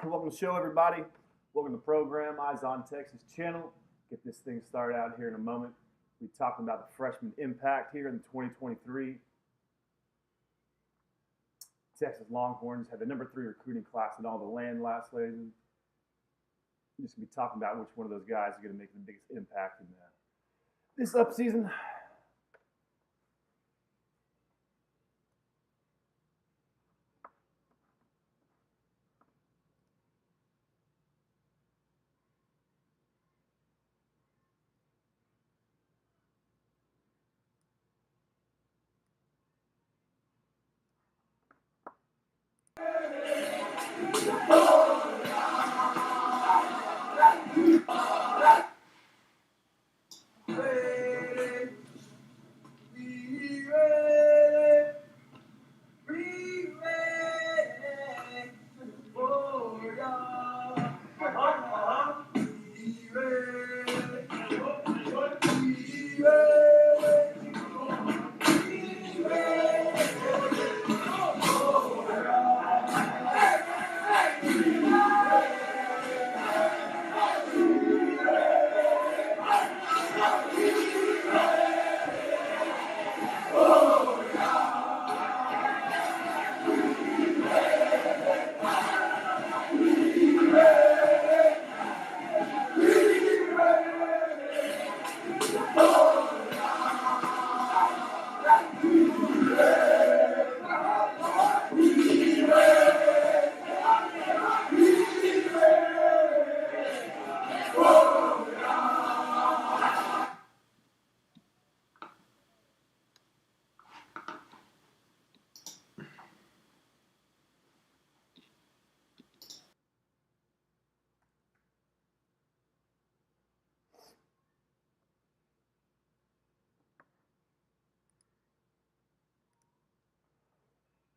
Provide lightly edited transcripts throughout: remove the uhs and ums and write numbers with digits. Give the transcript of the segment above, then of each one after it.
Welcome to the show, everybody. Welcome to the program, Eyes on Texas channel. Get this thing started out here in a moment. We're talking about the freshman impact here in 2023. Texas Longhorns had the #3 recruiting class in all the land last season. We're just going to be talking about which one of those guys is going to make the biggest impact in this upseason.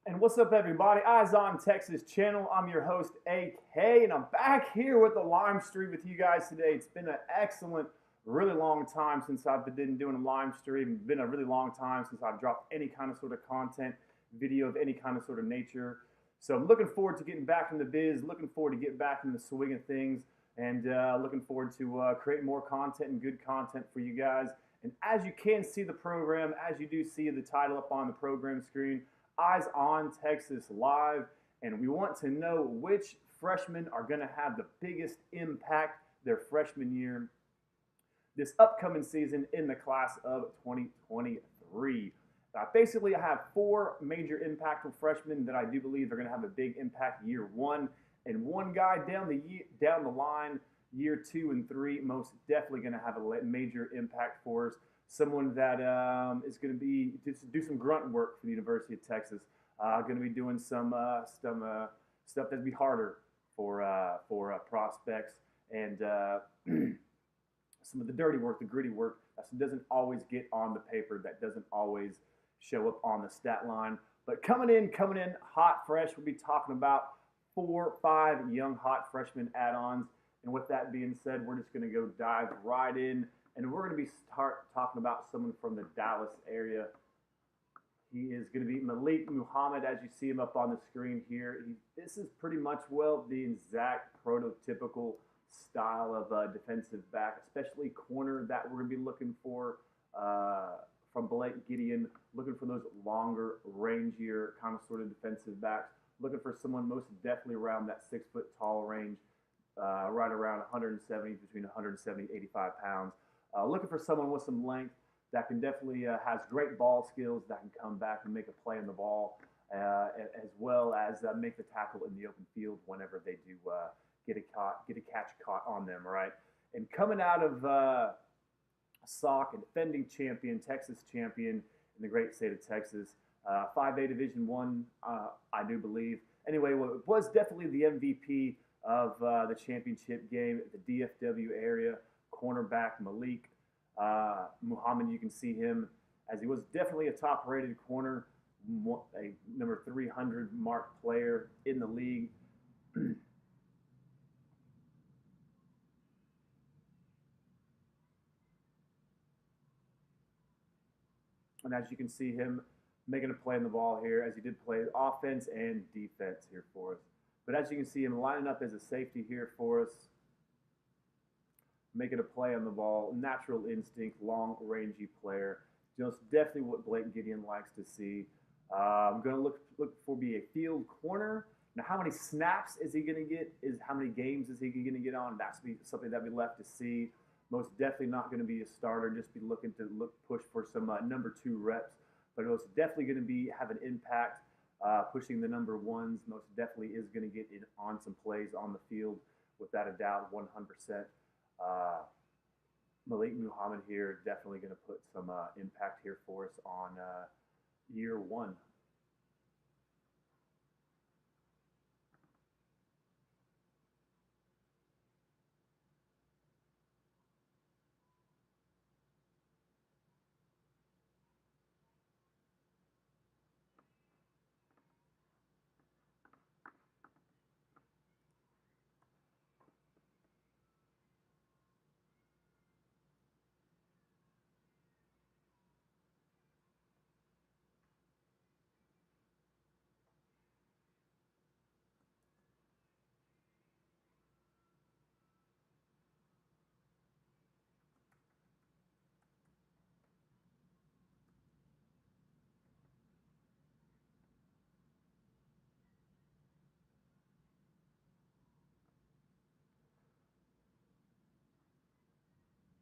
And what's up, everybody? Eyes on Texas channel. I'm your host, AK, and I'm back here with the live stream with you guys today. It's been an excellent, really long time since I've been doing a live stream. It's been a really long time since I've dropped any kind of sort of content, video of any kind of sort of nature. So I'm looking forward to getting back in the biz, looking forward to getting back in the swing of things, and looking forward to creating more content and good content for you guys. And as you can see the program, as you do see the title up on the program screen, Eyes on Texas Live, and we want to know which freshmen are going to have the biggest impact their freshman year this upcoming season in the class of 2023. Basically, I have 4 major impactful freshmen that I do believe are going to have a big impact year 1, and one guy down the line, year 2 and 3, most definitely going to have a major impact for us. Someone that is going to be do some grunt work for the University of Texas. Going to be doing some stuff that'd be harder for prospects, and some of the dirty work, the gritty work that doesn't always get on the paper, that doesn't always show up on the stat line. But coming in hot, fresh, we'll be talking about 4 or 5 young hot freshman add-ons. And with that being said, we're just going to go dive right in. And we're going to start talking about someone from the Dallas area. He is going to be Malik Muhammad, as you see him up on the screen here. This is pretty much, well, the exact prototypical style of defensive back, especially corner that we're going to be looking for from Blake Gideon, looking for those longer, rangier kind of sort of defensive backs, looking for someone most definitely around that 6 foot tall range, right around 170, between 170 and 85 pounds. Looking for someone with some length that can definitely has great ball skills, that can come back and make a play on the ball, as well as make the tackle in the open field whenever they do get a catch caught on them, right? And coming out of SOC, a defending champion, Texas champion in the great state of Texas, 5A Division I, I do believe. Anyway, well, it was definitely the MVP of the championship game at the DFW area. Cornerback Malik Muhammad, you can see him as he was definitely a top-rated corner, a number 300 mark player in the league. And as you can see him making a play in the ball here, as he did play offense and defense here for us. But as you can see him lining up as a safety here for us, making a play on the ball, natural instinct, long, rangy player. Just definitely what Blake Gideon likes to see. I'm going to look for be a field corner. Now, how many snaps is he going to get? Is how many games is he going to get on? That's something that we left to see. Most definitely not going to be a starter. Just be looking to push for some number 2 reps. But most definitely going to be have an impact, pushing the number 1s. Most definitely is going to get in on some plays on the field, without a doubt, 100%. Malik Muhammad here definitely going to put some impact here for us on year 1.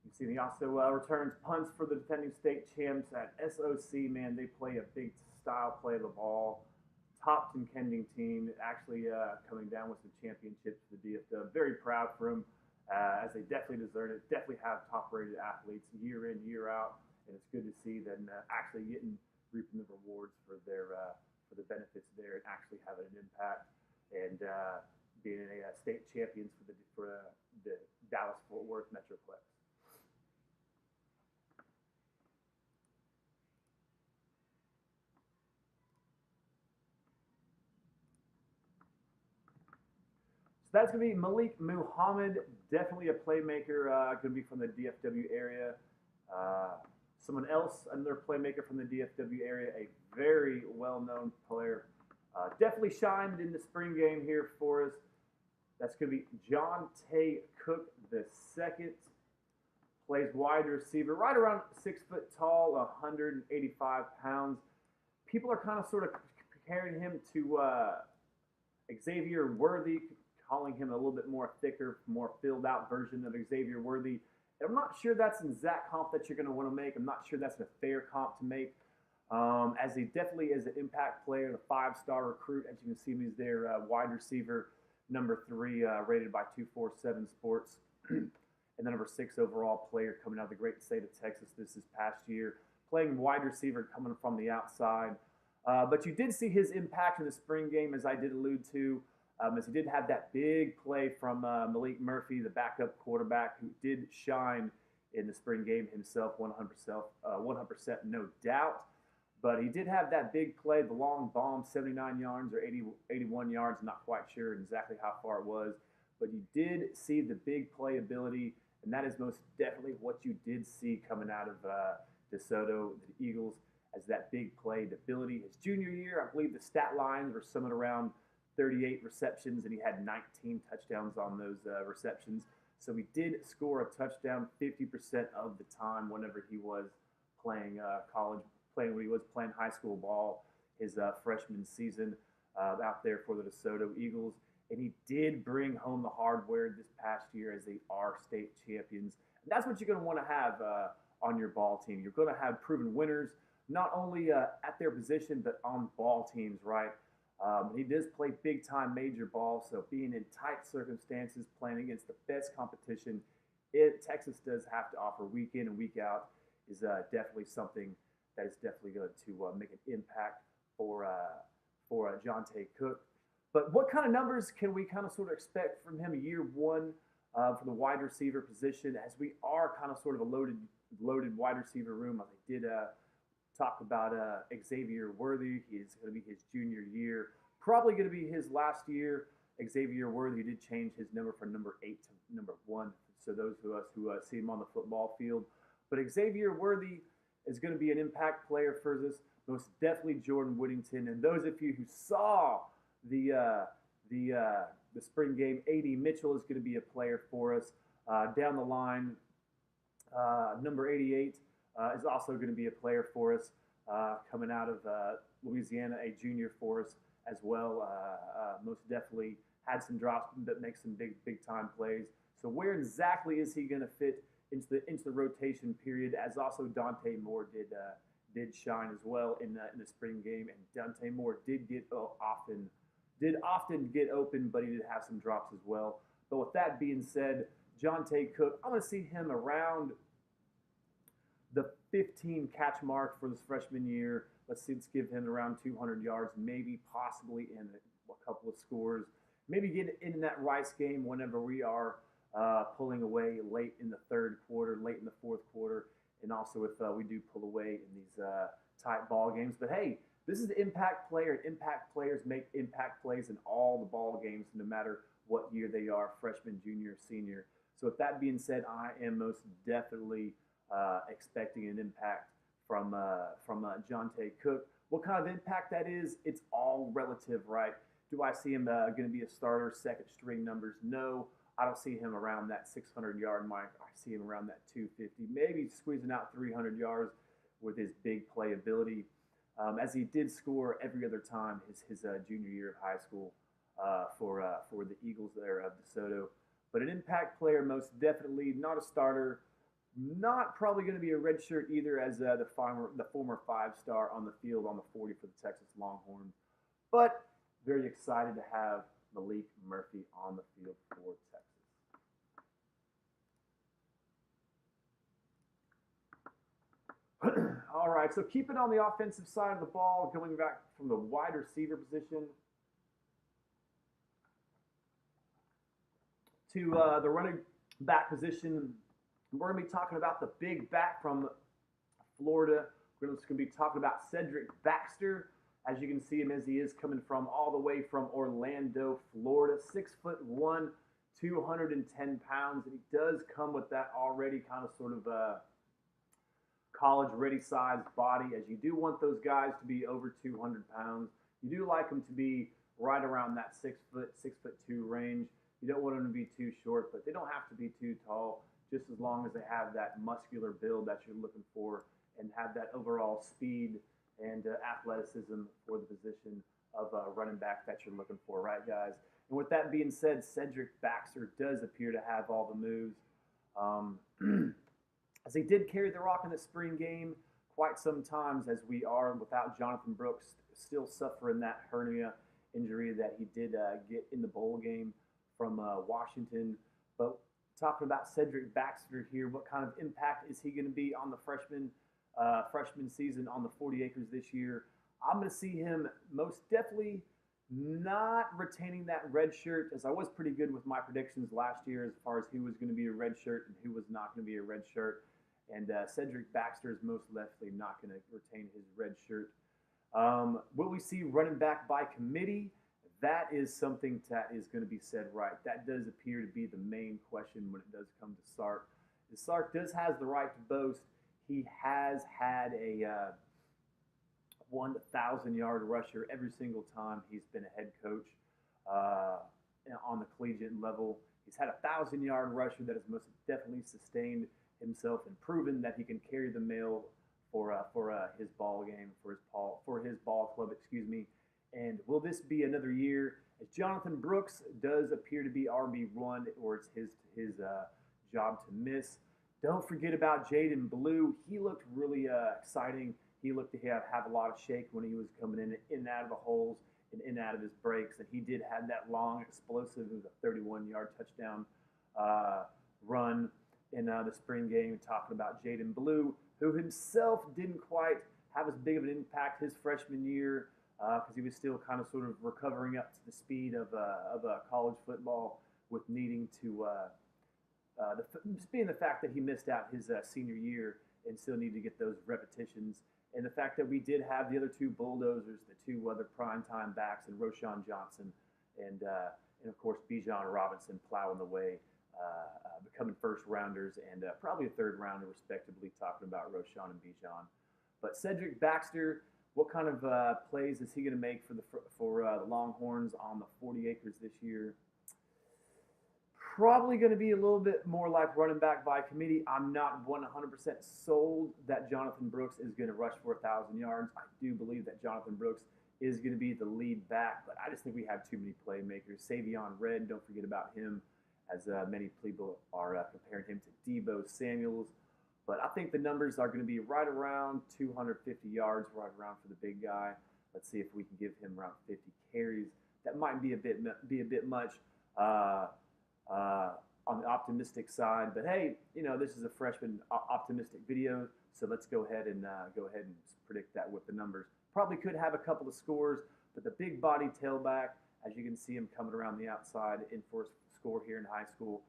You see, he also returns punts for the defending state champs at SOC. Man, they play a big style play of the ball. Top contending team, actually coming down with the championship to the DFW. Very proud for them, as they definitely deserve it. Definitely have top-rated athletes year in, year out, and it's good to see them actually reaping the rewards for the benefits there, and actually having an impact and being a state champions for the Dallas Fort Worth Metroplex. So that's going to be Malik Muhammad, definitely a playmaker, going to be from the DFW area. Uh, Someone else, another playmaker from the DFW area, a very well-known player. Definitely shined in the spring game here for us. That's going to be John Tay Cook the second. Plays wide receiver, right around 6 foot tall, 185 pounds. People are kind of sort of comparing him to Xavier Worthy, calling him a little bit more thicker, more filled out version of Xavier Worthy. And I'm not sure that's an exact comp that you're going to want to make. I'm not sure that's a fair comp to make. As he definitely is an impact player, a 5-star recruit. As you can see, he's their wide receiver, number 3, rated by 247 Sports. And the number 6 overall player coming out of the great state of Texas this past year, playing wide receiver coming from the outside. But you did see his impact in the spring game, as I did allude to, as he did have that big play from Malik Murphy, the backup quarterback, who did shine in the spring game himself, 100%, no doubt. But he did have that big play, the long bomb, 79 yards or 81 yards, not quite sure exactly how far it was. But you did see the big play ability, and that is most definitely what you did see coming out of DeSoto, the Eagles, as that big play ability. His junior year, I believe the stat lines were somewhere around 38 receptions, and he had 19 touchdowns on those receptions. So he did score a touchdown 50% of the time whenever he was playing when he was playing high school ball, his freshman season out there for the DeSoto Eagles. And he did bring home the hardware this past year as they are state champions. And that's what you're going to want to have on your ball team. You're going to have proven winners, not only at their position, but on ball teams, right? He does play big-time major ball, so being in tight circumstances, playing against the best competition Texas does have to offer week in and week out is definitely something that is definitely going to make an impact for John Tay Cook. But what kind of numbers can we kind of sort of expect from him year one for the wide receiver position, as we are kind of sort of a loaded wide receiver room? I did talk about Xavier Worthy. He's going to be his junior year, probably going to be his last year. Xavier Worthy did change his number from number 8 to number 1. So those of us who see him on the football field, but Xavier Worthy is going to be an impact player for us. Most definitely Jordan Whittington. And those of you who saw the spring game, AD Mitchell is going to be a player for us down the line. Number 88 is also going to be a player for us coming out of Louisiana, a junior for us as well. Most definitely had some drops, but makes some big time plays. So where exactly is he going to fit into the rotation period? As also Dante Moore did shine as well in the spring game, and Dante Moore did often get open, but he did have some drops as well. But with that being said, Jonte Cook, I'm going to see him around the 15 catch mark for this freshman year. Let's give him around 200 yards, maybe possibly in a couple of scores. Maybe get in that Rice game whenever we are pulling away late in the third quarter, late in the fourth quarter, and also if we do pull away in these tight ball games. But hey, this is the impact player. Impact players make impact plays in all the ball games, no matter what year they are, freshman, junior, senior. So with that being said, I am most definitely expecting an impact from Jonte Cook. What kind of impact that is, it's all relative, right? Do I see him going to be a starter, second string numbers? No, I don't see him around that 600-yard mark. I see him around that 250, maybe squeezing out 300 yards with his big playability, as he did score every other time his junior year of high school for the Eagles there of DeSoto. But an impact player, most definitely, not a starter. Not probably going to be a red shirt either, as the former 5-star on the field on the 40 for the Texas Longhorns. But very excited to have Maalik Murphy on the field for Texas. All right, so keeping on the offensive side of the ball, going back from the wide receiver position to the running back position. We're going to be talking about the big back from Florida. We're going to be talking about Cedric Baxter. As you can see him, as he is coming from all the way from Orlando, Florida. 6'1", 210 pounds. And he does come with that already kind of sort of college-ready sized body, as you do want those guys to be over 200 pounds. You do like them to be right around that 6'2" range. You don't want them to be too short, but they don't have to be too tall, just as long as they have that muscular build that you're looking for and have that overall speed and athleticism for the position of running back that you're looking for, right, guys? And with that being said, Cedric Baxter does appear to have all the moves. As he did carry the rock in the spring game quite some times, as we are without Jonathan Brooks still suffering that hernia injury that he did get in the bowl game from Washington. But talking about Cedric Baxter here, what kind of impact is he going to be on the freshman season on the 40 acres this year? I'm going to see him most definitely not retaining that red shirt, as I was pretty good with my predictions last year as far as who was going to be a red shirt and who was not going to be a red shirt. And Cedric Baxter is most definitely not going to retain his red shirt. Will we see running back by committee? That is something that is going to be said right. That does appear to be the main question when it does come to Sark. Sark does has the right to boast. He has had a 1,000-yard rusher every single time he's been a head coach on the collegiate level. He's had a 1,000-yard rusher that has most definitely sustained himself and proven that he can carry the mail for his ball game, for his ball club, excuse me. And will this be another year, as Jonathan Brooks does appear to be RB1, or it's his job to miss? Don't forget about Jaden Blue. He looked really exciting. He looked to have a lot of shake when he was coming in and out of the holes and in and out of his breaks. And he did have that long, explosive, it was a 31-yard touchdown run in the spring game. Talking about Jaden Blue, who himself didn't quite have as big of an impact his freshman year. because he was still kind of sort of recovering up to the speed of college football with needing to just being the fact that he missed out his senior year and still need to get those repetitions, and the fact that we did have the other two bulldozers, the two other primetime backs, and Roschon Johnson, and of course Bijan Robinson plowing the way, becoming first rounders and probably a third rounder respectively. Talking about Roschon and Bijan, but Cedric Baxter, what kind of plays is he going to make for the Longhorns on the 40 acres this year? Probably going to be a little bit more like running back by committee. I'm not 100% sold that Jonathan Brooks is going to rush for 1,000 yards. I do believe that Jonathan Brooks is going to be the lead back, but I just think we have too many playmakers. Savion Red, don't forget about him, as many people are comparing him to Debo Samuels. But I think the numbers are going to be right around 250 yards, right around for the big guy. Let's see if we can give him around 50 carries. That might be a bit much. On the optimistic side, but hey, this is a freshman optimistic video, so let's go ahead and predict that with the numbers. Probably could have a couple of scores, but the big body tailback, as you can see him coming around the outside in for a score here in high school,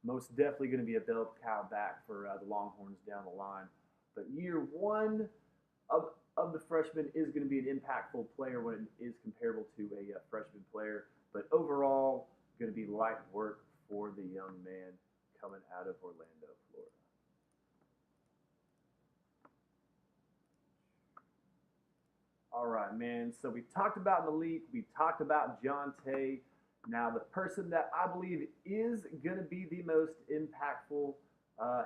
most definitely going to be a bell cow back for the Longhorns down the line. But year one of the freshman is going to be an impactful player when it is comparable to a freshman player, but overall, going to be light work for the young man coming out of Orlando, Florida. All right, man. So we talked about Malik. We talked about Jonte. Now, the person that I believe is going to be the most impactful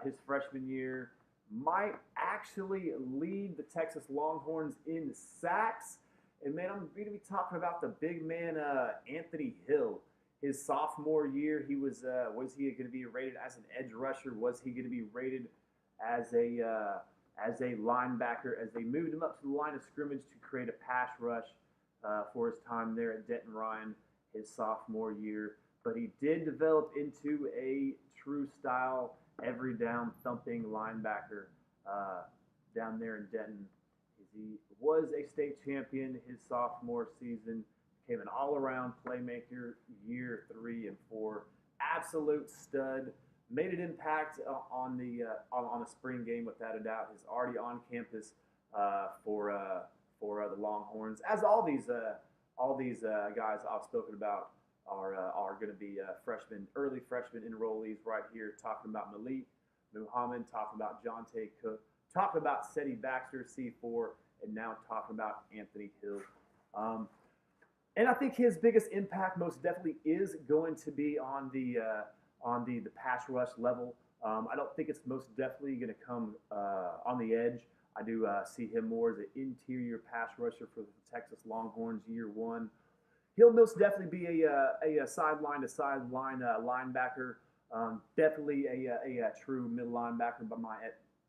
his freshman year might actually lead the Texas Longhorns in sacks. And, man, I'm going to be talking about the big man, Anthony Hill. His sophomore year, he was he going to be rated as an edge rusher? Was he going to be rated as a linebacker? As they moved him up to the line of scrimmage to create a pass rush for his time there at Denton Ryan, his sophomore year. But he did develop into a true style, every down thumping linebacker down there in Denton. He was a state champion his sophomore season. Became an all-around playmaker year 3 and 4. Absolute stud. Made an impact on the spring game without a doubt. He's already on campus for the Longhorns. As all these guys I've spoken about are going to be early freshman enrollees right here. Talking about Malik Muhammad, talking about Jonte Cook, talking about Cedric Baxter, C4, and now talking about Anthony Hill. And I think his biggest impact most definitely is going to be on the pass rush level. I don't think it's most definitely going to come on the edge. I do see him more as an interior pass rusher for the Texas Longhorns year 1. He'll most definitely be a sideline to sideline linebacker. Definitely a true middle linebacker by my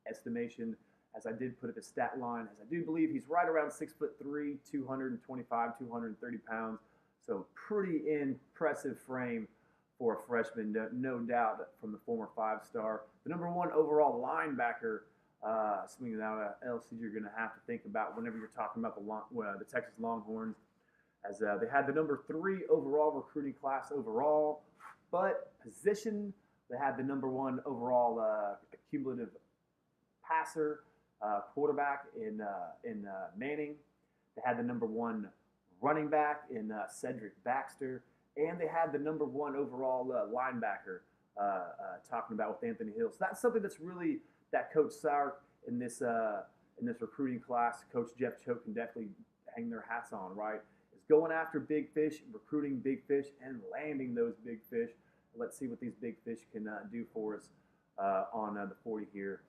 estimation. As I did put up his stat line, as I do believe he's right around 6'3", 225, 230 pounds. So pretty impressive frame for a freshman, no doubt, from the former 5-star. The number 1 overall linebacker, something that else you're going to have to think about whenever you're talking about the Texas Longhorns, as they had the number 3 overall recruiting class overall, but position, they had the number 1 overall cumulative passer, quarterback in Manning. They had the number 1 running back in Cedric Baxter, and they had the number 1 overall linebacker. Talking about with Anthony Hill. So that's something that's really that Coach Sark in this recruiting class, Coach Jeff Choate can definitely hang their hats on. Right, is going after big fish, recruiting big fish, and landing those big fish. Let's see what these big fish can do for us on the 40 here.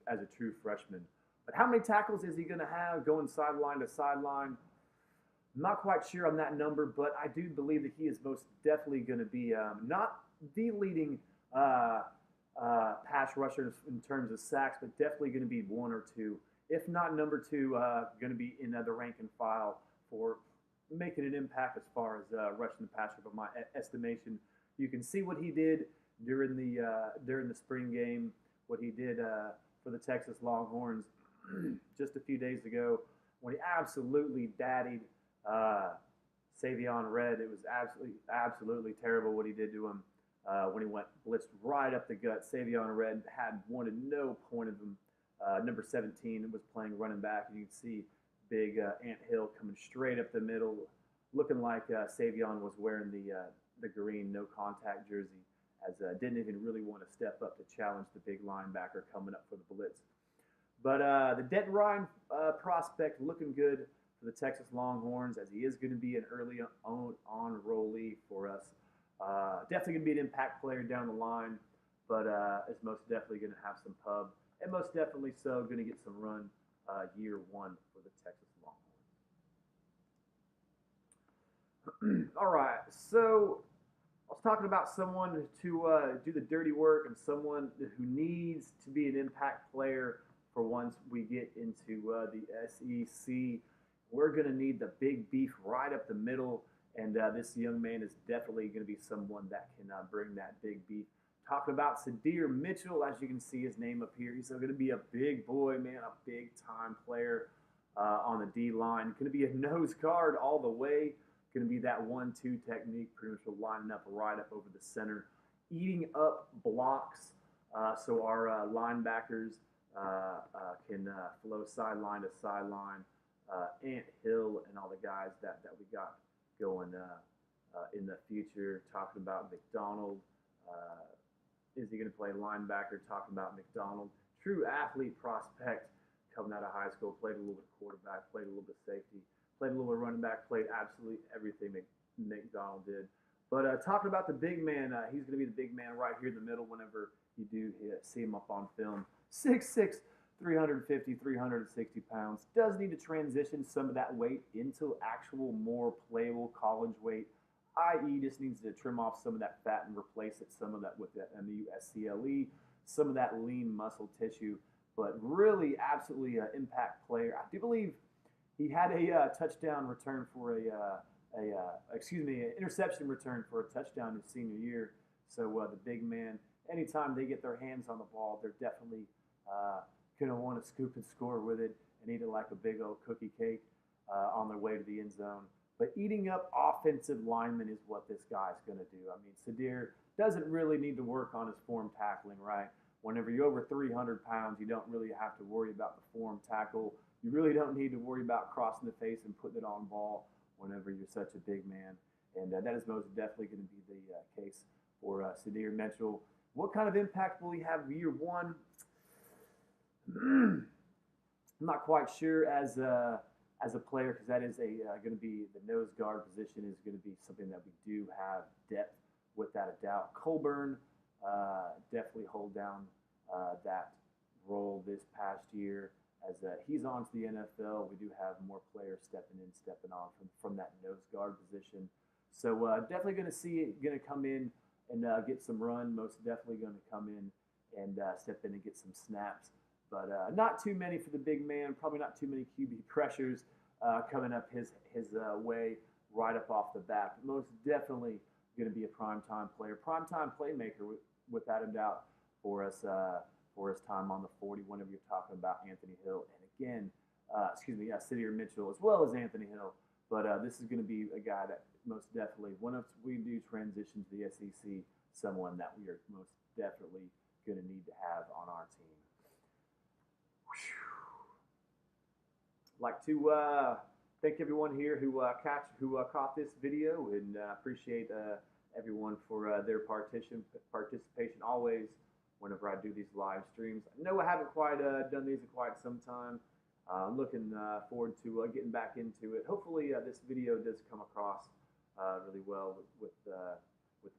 As a true freshman. But how many tackles is he going to have going sideline to sideline? I'm not quite sure on that number, but I do believe that he is most definitely going to be not the leading pass rusher in terms of sacks, but definitely going to be 1 or 2, if not number 2, going to be in the rank and file for making an impact as far as rushing the passer. But my estimation, you can see what he did during the spring game. What he did for the Texas Longhorns just a few days ago. when he absolutely daddied Savion Red. It was absolutely terrible what he did to him when he went blitzed right up the gut. Savion Red wanted no point of him. Number 17 was playing running back, and you can see big Ant Hill coming straight up the middle, looking like Savion was wearing the green no contact jersey, as didn't even really want to step up to challenge the big linebacker coming up for the blitz. But the Denton Ryan prospect looking good for the Texas Longhorns, as he is going to be an early on rollee for us. Definitely going to be an impact player down the line, but is most definitely going to have some pub, and most definitely so going to get some run year one for the Texas Longhorns. All right, so I was talking about someone to do the dirty work and someone who needs to be an impact player for once we get into the SEC. We're going to need the big beef right up the middle, and this young man is definitely going to be someone that can bring that big beef. Talking about Sydir Mitchell, as you can see his name up here. He's going to be a big boy, man, a big-time player on the D-line. Going to be a nose guard all the way. Going to be that 1-2 technique, pretty much lining up right up over the center, eating up blocks so our linebackers can flow sideline to sideline. Ant Hill and all the guys that we got going in the future. Talking about McDonald. Is he going to play linebacker? Talking about McDonald. True athlete prospect coming out of high school. Played a little bit of quarterback, played a little bit of safety, played a little bit of running back, played absolutely everything McDonald did. But talking about the big man, he's going to be the big man right here in the middle whenever you do see him up on film. 6'6", 350, 360 pounds. Does need to transition some of that weight into actual more playable college weight, i.e. just needs to trim off some of that fat and replace it, some of that with the MUSCLE, some of that lean muscle tissue. But really, absolutely an impact player. I do believe he had a touchdown return for an interception return for a touchdown his senior year. So the big man, anytime they get their hands on the ball, they're definitely going to want to scoop and score with it and eat it like a big old cookie cake on their way to the end zone. But eating up offensive linemen is what this guy's going to do. I mean, Sydir doesn't really need to work on his form tackling, right? Whenever you're over 300 pounds, you don't really have to worry about the form tackle. You really don't need to worry about crossing the face and putting it on ball whenever you're such a big man. And that is most definitely going to be the case for Sydir Mitchell. What kind of impact will he have year one? I'm not quite sure as a player, because that is going to be the nose guard position is going to be something that we do have depth without a doubt. Colburn definitely hold down that role this past year. As he's on to the NFL, we do have more players stepping on from that nose guard position. So definitely going to come in and get some run. Most definitely going to come in and step in and get some snaps. But not too many for the big man. Probably not too many QB pressures coming up his way right up off the bat. But most definitely going to be a primetime player, primetime playmaker without a doubt for us for his time on the 40. Whenever you're talking about Anthony Hill, and again, Sydir Mitchell as well as Anthony Hill. But this is going to be a guy that most definitely, once we do transition to the SEC, someone that we are most definitely going to need to have on our team. Like to thank everyone here who caught this video, and appreciate everyone for their participation always whenever I do these live streams. I know I haven't quite done these in quite some time. Looking forward to getting back into it. Hopefully this video does come across really well with the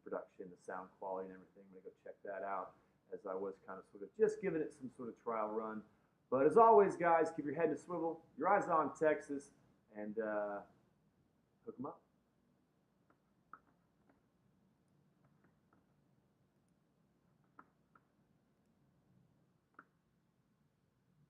production, the sound quality, and everything. I'm going to go check that out, as I was kind of sort of just giving it some sort of trial run. But as always, guys, keep your head in a swivel, your eyes on Texas, and hook 'em up.